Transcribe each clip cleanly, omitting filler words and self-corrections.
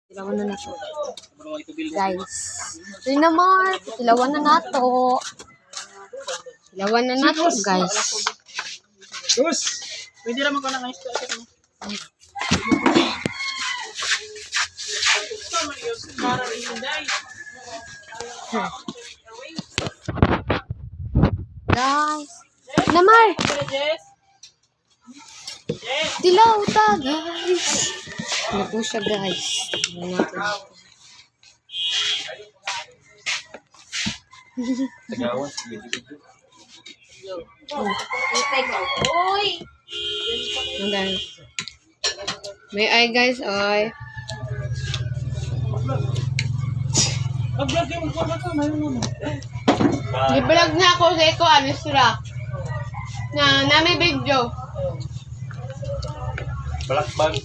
Tilawan na nato. Guys. Tingnan mo. Tilawan na nato. Tilawan na nato, guys. Sus! Pwede naman ka na ngayon. Guys. Namar. Tilaw ta, guys. Ano po siya, guys? Tingnan natin. Tagawan. Ang guys. May ay, guys. Ay. I-vlog na ako sa iko, Anisra. Na may video. Balakbag.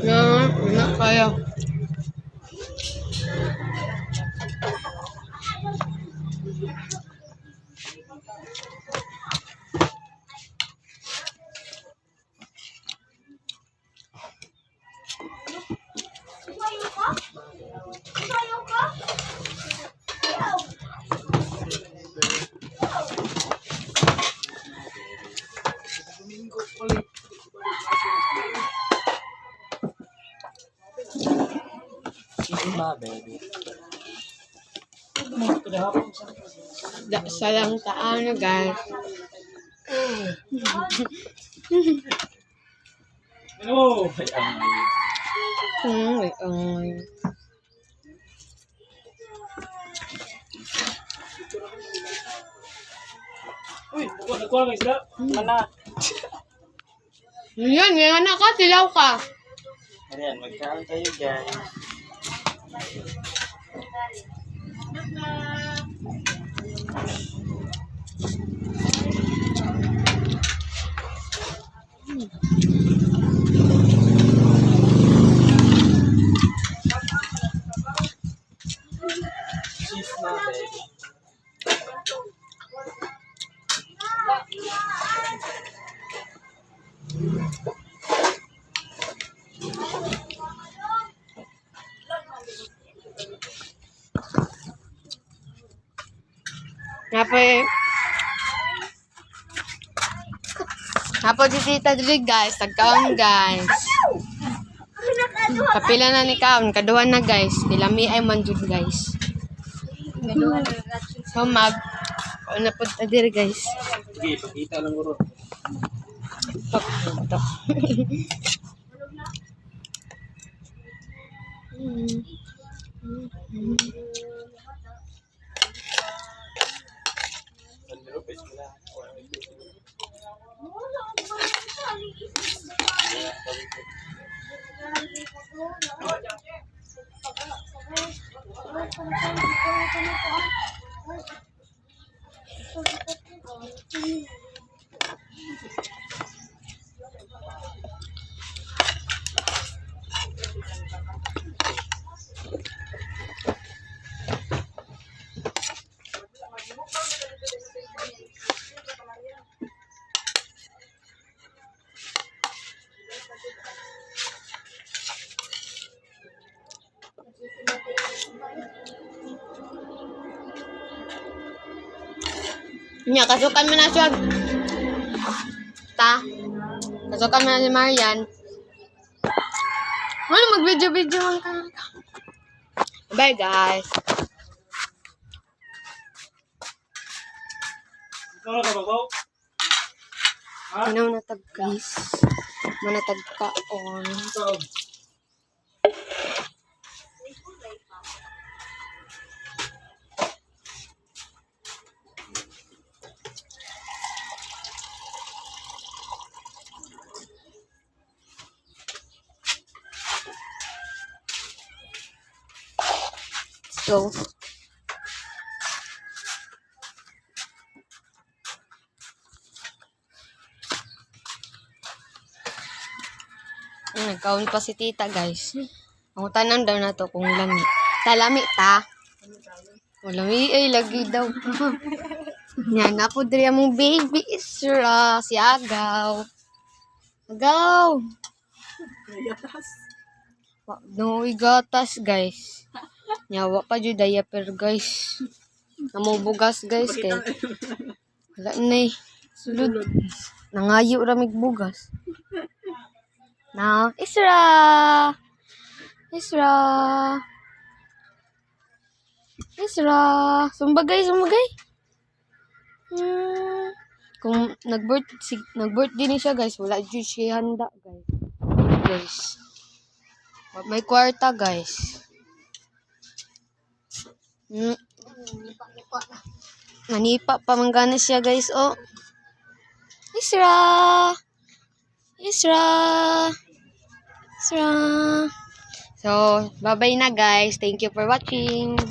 Na kaya. Salang taan na, guys. Hello! Ay. Uy! Nagkuha ka isla? Mana? Yan anak ka, tilaw ka. Ayan, magkaan kayo guys. Cheese na baby. Napo di tita diri, guys. Tagkaon, guys. Kapila na ni kaon, kaduhan na, guys. Dilami ay manjud, guys. So na po ta diri, guys. Sige, pakita lang guro. Ito. Nya, kasukan mo na siya. Kasukan mo na si Marian. Ano, mag-video-video man ka. Bye, guys. Ikaw ka babaw? Tinaw na tag, guys. Manatag ka on. Go. Nagkaon pa si tita, guys. Ang tanan daw na to kung lami. Talami ta. O lami ay lagi daw. Yan na po diri among babies. Isra, si Agaw. Agaw! No, igatas, guys. Nyawa pa dyan diaper, guys. Namubugas, guys, kay. Wala na eh. Sulod. Nangayo ramig bugas. Na, Isra! Isra! Isra! Sumbagay, sumbagay. Kung nag-birthday ni siya, guys, wala dyan siya handa, guys. Guys. May kwarta, guys. Nanipa pa manggana siya, guys, oh. Isra! Isra! Isra! So, bye-bye na, guys. Thank you for watching.